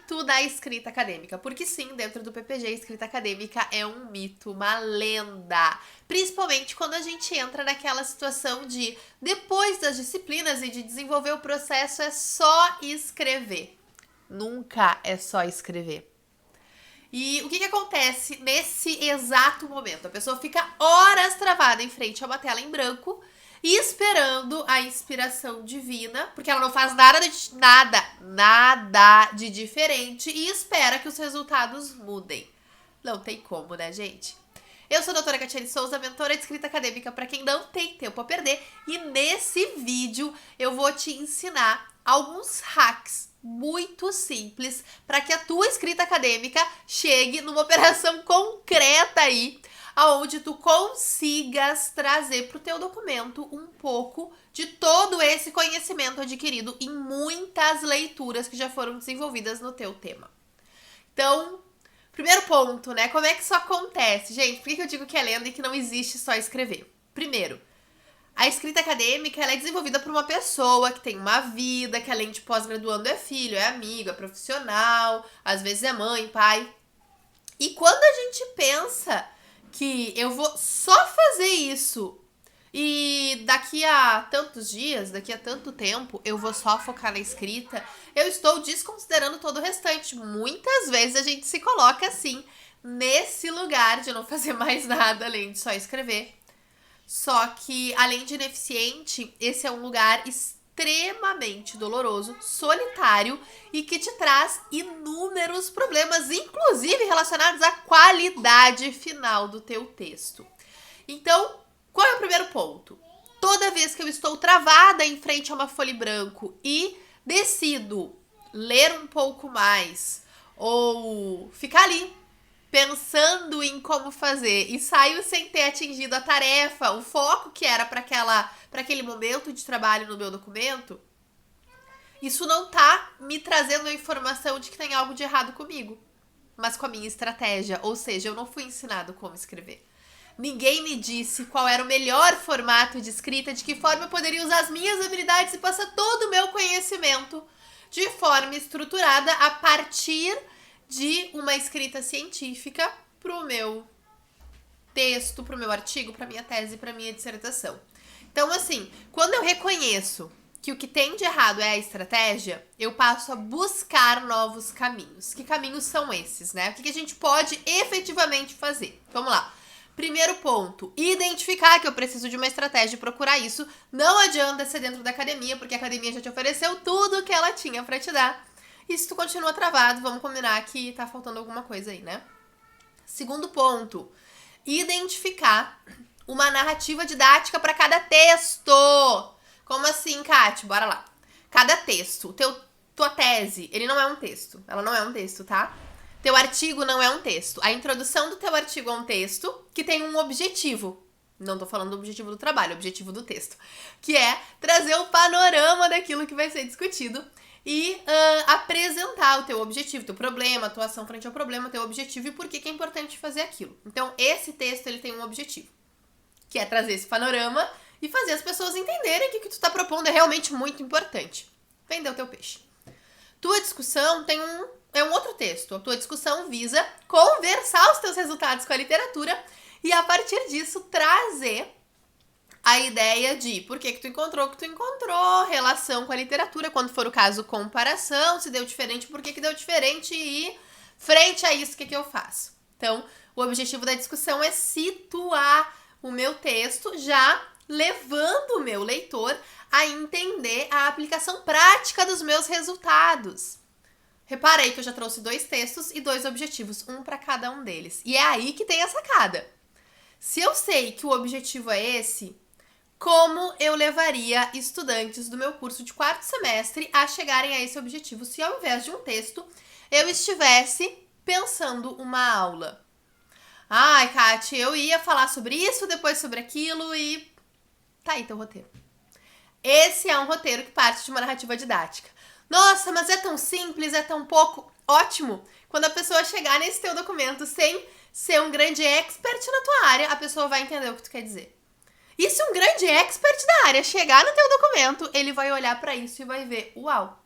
mito da escrita acadêmica. Porque sim, dentro do PPG, escrita acadêmica é um mito, uma lenda. Principalmente quando a gente entra naquela situação de, depois das disciplinas e de desenvolver o processo, é só escrever. Nunca é só escrever. E o que acontece nesse exato momento? A pessoa fica horas travada em frente a uma tela em branco e esperando a inspiração divina, porque ela não faz nada de diferente e espera que os resultados mudem. Não tem como, né, gente? Eu sou a doutora Catiane Souza, mentora de escrita acadêmica para quem não tem tempo a perder, e nesse vídeo eu vou te ensinar alguns hacks muito simples para que a tua escrita acadêmica chegue numa operação concreta aí, aonde tu consigas trazer para o teu documento um pouco de todo esse conhecimento adquirido em muitas leituras que já foram desenvolvidas no teu tema. Então, primeiro ponto, né? Como é que isso acontece? Gente, por que eu digo que é lenda e que não existe só escrever? Primeiro, a escrita acadêmica ela é desenvolvida por uma pessoa que tem uma vida, que além de pós-graduando é filho, é amigo, é profissional, às vezes é mãe, pai. E quando a gente pensa que eu vou só fazer isso e daqui a tantos dias, daqui a tanto tempo, eu vou só focar na escrita, eu estou desconsiderando todo o restante. Muitas vezes a gente se coloca assim, nesse lugar de não fazer mais nada além de só escrever. Só que, além de ineficiente, esse é um lugar extremamente doloroso, solitário e que te traz inúmeros problemas, inclusive relacionados à qualidade final do teu texto. Então, qual é o primeiro ponto? Toda vez que eu estou travada em frente a uma folha em branco e decido ler um pouco mais ou ficar ali pensando em como fazer e saio sem ter atingido a tarefa, o foco que era para aquele momento de trabalho no meu documento, isso não tá me trazendo a informação de que tem algo de errado comigo, mas com a minha estratégia, ou seja, eu não fui ensinado como escrever. Ninguém me disse qual era o melhor formato de escrita, de que forma eu poderia usar as minhas habilidades e passar todo o meu conhecimento de forma estruturada a partir de uma escrita científica para o meu texto, para o meu artigo, para minha tese, para minha dissertação. Então, assim, quando eu reconheço que o que tem de errado é a estratégia, eu passo a buscar novos caminhos. Que caminhos são esses, né? O que a gente pode efetivamente fazer? Vamos lá. Primeiro ponto, identificar que eu preciso de uma estratégia e procurar isso. Não adianta ser dentro da academia, porque a academia já te ofereceu tudo que ela tinha para te dar. E se tu continua travado, vamos combinar que tá faltando alguma coisa aí, né? Segundo ponto, identificar uma narrativa didática para cada texto. Como assim, Kátia? Bora lá. Cada texto, tua tese, ele não é um texto. Ela não é um texto, tá? Teu artigo não é um texto. A introdução do teu artigo é um texto que tem um objetivo. Não tô falando do objetivo do trabalho, o objetivo do texto. Que é trazer o panorama daquilo que vai ser discutido e apresentar o teu objetivo, teu problema, a tua ação frente ao problema, teu objetivo e por que é importante fazer aquilo. Então, esse texto ele tem um objetivo, que é trazer esse panorama e fazer as pessoas entenderem que o que tu tá propondo é realmente muito importante. Vender o teu peixe. Tua discussão é um outro texto. A tua discussão visa conversar os teus resultados com a literatura e, a partir disso, trazer a ideia de por que tu encontrou o que tu encontrou, relação com a literatura, quando for o caso, comparação, se deu diferente, por que deu diferente e, frente a isso, o que eu faço? Então, o objetivo da discussão é situar o meu texto, já levando o meu leitor a entender a aplicação prática dos meus resultados. Repara aí que eu já trouxe 2 textos e 2 objetivos, um para cada um deles. E é aí que tem a sacada. Se eu sei que o objetivo é esse, como eu levaria estudantes do meu curso de 4º semestre a chegarem a esse objetivo se ao invés de um texto eu estivesse pensando uma aula? Ai, Kátia, eu ia falar sobre isso, depois sobre aquilo e tá aí teu roteiro. Esse é um roteiro que parte de uma narrativa didática. Nossa, mas é tão simples, é tão pouco. Ótimo! Quando a pessoa chegar nesse teu documento sem ser um grande expert na tua área, a pessoa vai entender o que tu quer dizer. E se um grande expert da área chegar no teu documento, ele vai olhar para isso e vai ver, uau,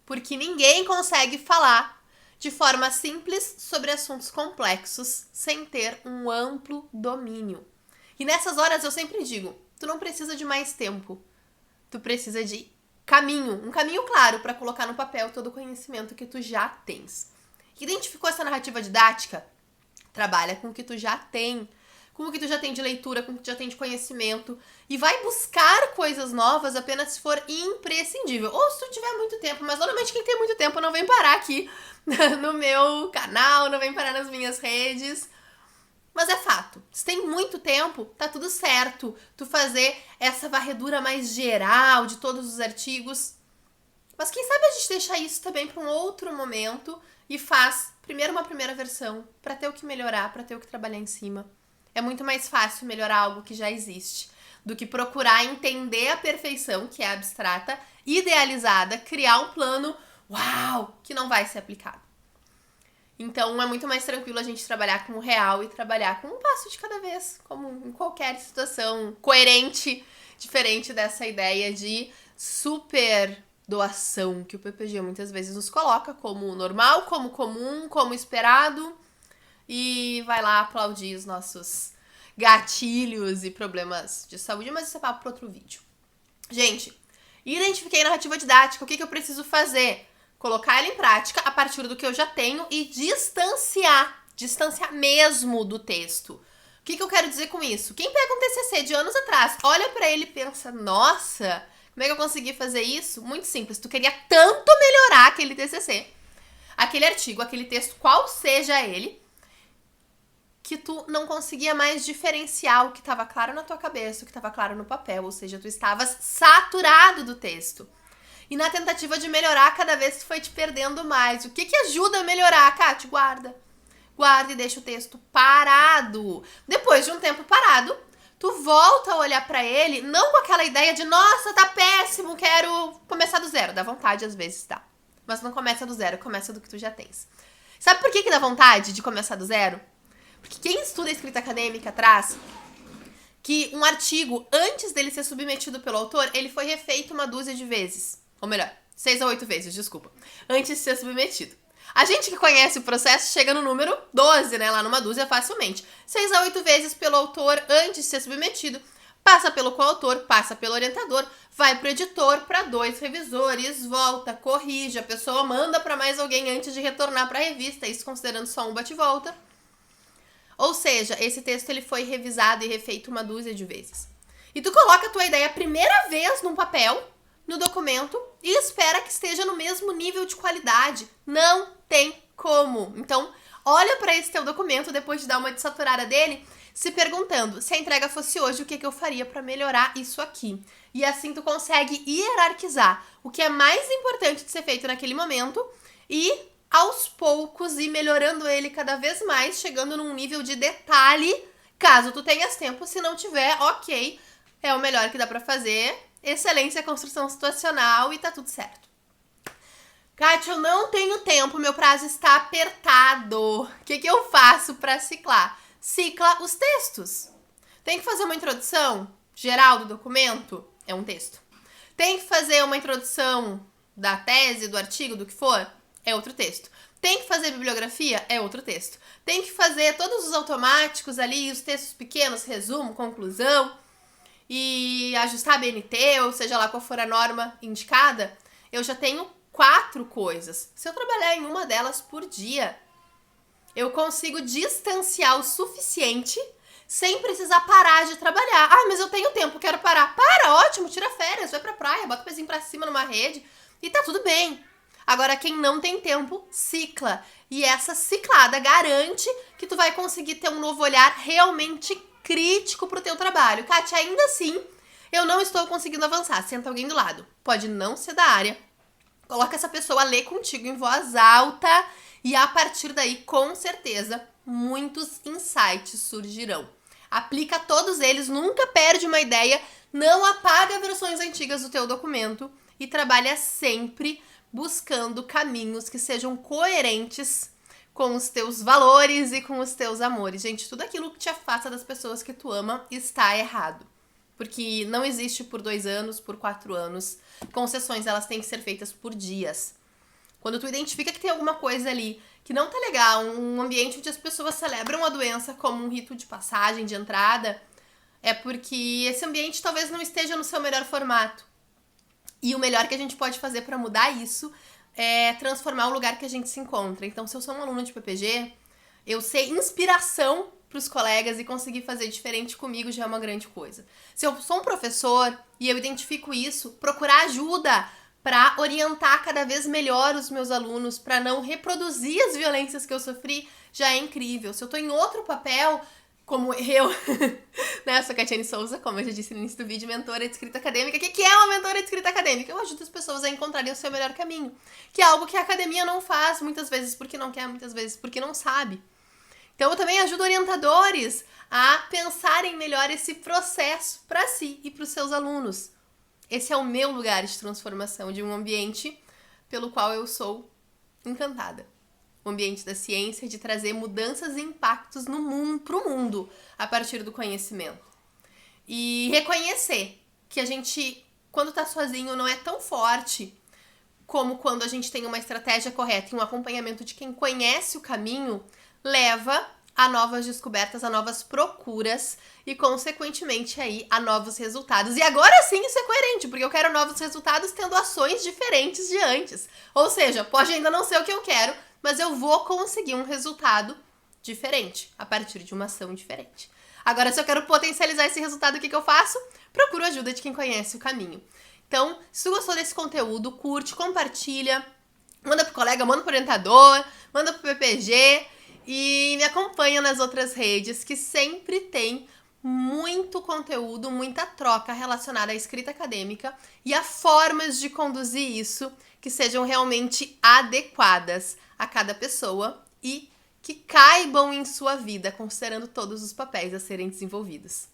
Porque ninguém consegue falar de forma simples sobre assuntos complexos sem ter um amplo domínio. E nessas horas eu sempre digo, tu não precisa de mais tempo, tu precisa de um caminho claro para colocar no papel todo o conhecimento que tu já tens. Identificou essa narrativa didática? Trabalha com o que tu já tem, com o que tu já tem de leitura, com o que tu já tem de conhecimento, e vai buscar coisas novas apenas se for imprescindível. Ou se tu tiver muito tempo, mas normalmente quem tem muito tempo não vem parar aqui no meu canal, não vem parar nas minhas redes. Mas é fato, se tem muito tempo, tá tudo certo tu fazer essa varredura mais geral de todos os artigos. Mas quem sabe a gente deixa isso também para um outro momento e faz primeiro uma primeira versão para ter o que melhorar, para ter o que trabalhar em cima. É muito mais fácil melhorar algo que já existe do que procurar entender a perfeição, que é abstrata, idealizada, criar um plano, uau, que não vai ser aplicado. Então é muito mais tranquilo a gente trabalhar com o real e trabalhar com um passo de cada vez, como em qualquer situação coerente, diferente dessa ideia de super doação que o PPG muitas vezes nos coloca como normal, como comum, como esperado, e vai lá aplaudir os nossos gatilhos e problemas de saúde, mas isso é papo para outro vídeo. Gente, identifiquei narrativa didática, o que eu preciso fazer? Colocar ela em prática a partir do que eu já tenho e distanciar mesmo do texto. O que eu quero dizer com isso? Quem pega um TCC de anos atrás, olha pra ele e pensa, nossa, como é que eu consegui fazer isso? Muito simples, tu queria tanto melhorar aquele TCC, aquele artigo, aquele texto, qual seja ele, que tu não conseguia mais diferenciar o que estava claro na tua cabeça, o que estava claro no papel, ou seja, tu estavas saturado do texto. E na tentativa de melhorar, cada vez tu foi te perdendo mais. O que ajuda a melhorar, Kátia? Guarda. Guarda e deixa o texto parado. Depois de um tempo parado, tu volta a olhar pra ele, não com aquela ideia de, nossa, tá péssimo, quero começar do zero. Dá vontade, às vezes, tá. Mas não começa do zero, começa do que tu já tens. Sabe por que dá vontade de começar do zero? Porque quem estuda escrita acadêmica traz que um artigo, antes dele ser submetido pelo autor, ele foi refeito uma dúzia de vezes. Ou melhor, 6 a 8 vezes, desculpa. Antes de ser submetido. A gente que conhece o processo chega no número 12, né? Lá numa dúzia facilmente. 6 a 8 vezes pelo autor antes de ser submetido. Passa pelo coautor, passa pelo orientador, vai pro editor, para 2 revisores, volta, corrige, a pessoa manda para mais alguém antes de retornar para a revista, isso considerando só um bate-volta. Ou seja, esse texto ele foi revisado e refeito uma dúzia de vezes. E tu coloca a tua ideia a primeira vez num papel, no documento, e espera que esteja no mesmo nível de qualidade. Não tem como. Então, olha para esse teu documento depois de dar uma desaturada dele, se perguntando, se a entrega fosse hoje, o que eu faria para melhorar isso aqui? E assim tu consegue hierarquizar o que é mais importante de ser feito naquele momento e, aos poucos, ir melhorando ele cada vez mais, chegando num nível de detalhe, caso tu tenhas tempo. Se não tiver, ok, é o melhor que dá para fazer. Excelência, construção situacional e tá tudo certo. Kátia, eu não tenho tempo, meu prazo está apertado. O que eu faço para ciclar? Cicla os textos. Tem que fazer uma introdução geral do documento? É um texto. Tem que fazer uma introdução da tese, do artigo, do que for? É outro texto. Tem que fazer bibliografia? É outro texto. Tem que fazer todos os automáticos ali, os textos pequenos, resumo, conclusão, e ajustar a BNT, ou seja lá qual for a norma indicada, eu já tenho 4 coisas. Se eu trabalhar em uma delas por dia, eu consigo distanciar o suficiente sem precisar parar de trabalhar. Ah, mas eu tenho tempo, quero parar. Para, ótimo, tira férias, vai pra praia, bota o pezinho pra cima numa rede e tá tudo bem. Agora, quem não tem tempo, cicla. E essa ciclada garante que tu vai conseguir ter um novo olhar realmente crítico pro teu trabalho. Kátia, ainda assim, eu não estou conseguindo avançar. Senta alguém do lado. Pode não ser da área. Coloca essa pessoa a ler contigo em voz alta e a partir daí, com certeza, muitos insights surgirão. Aplica todos eles, nunca perde uma ideia, não apaga versões antigas do teu documento e trabalha sempre buscando caminhos que sejam coerentes com os teus valores e com os teus amores. Gente, tudo aquilo que te afasta das pessoas que tu ama está errado. Porque não existe por 2 anos, por 4 anos. Concessões, elas têm que ser feitas por dias. Quando tu identifica que tem alguma coisa ali que não tá legal, um ambiente onde as pessoas celebram a doença como um rito de passagem, de entrada, é porque esse ambiente talvez não esteja no seu melhor formato. E o melhor que a gente pode fazer para mudar isso é transformar o lugar que a gente se encontra. Então, se eu sou um aluno de PPG, eu ser inspiração para os colegas e conseguir fazer diferente comigo já é uma grande coisa. Se eu sou um professor e eu identifico isso, procurar ajuda para orientar cada vez melhor os meus alunos, para não reproduzir as violências que eu sofri, já é incrível. Se eu tô em outro papel, como eu, né, sou Catiane Souza, como eu já disse no início do vídeo, mentora de escrita acadêmica. O que é uma mentora de escrita acadêmica? Eu ajudo as pessoas a encontrarem o seu melhor caminho, que é algo que a academia não faz, muitas vezes porque não quer, muitas vezes porque não sabe. Então eu também ajudo orientadores a pensarem melhor esse processo para si e para os seus alunos. Esse é o meu lugar de transformação de um ambiente pelo qual eu sou encantada. O ambiente da ciência, de trazer mudanças e impactos no mundo, pro mundo, a partir do conhecimento. E reconhecer que a gente, quando tá sozinho, não é tão forte como quando a gente tem uma estratégia correta e um acompanhamento de quem conhece o caminho, leva a novas descobertas, a novas procuras e, consequentemente, aí, a novos resultados. E agora sim isso é coerente, porque eu quero novos resultados tendo ações diferentes de antes. Ou seja, pode ainda não ser o que eu quero, mas eu vou conseguir um resultado diferente, a partir de uma ação diferente. Agora, se eu quero potencializar esse resultado, o que eu faço? Procuro ajuda de quem conhece o caminho. Então, se tu gostou desse conteúdo, curte, compartilha, manda pro colega, manda pro orientador, manda pro PPG e me acompanha nas outras redes que sempre tem muito conteúdo, muita troca relacionada à escrita acadêmica e a formas de conduzir isso que sejam realmente adequadas a cada pessoa e que caibam em sua vida, considerando todos os papéis a serem desenvolvidos.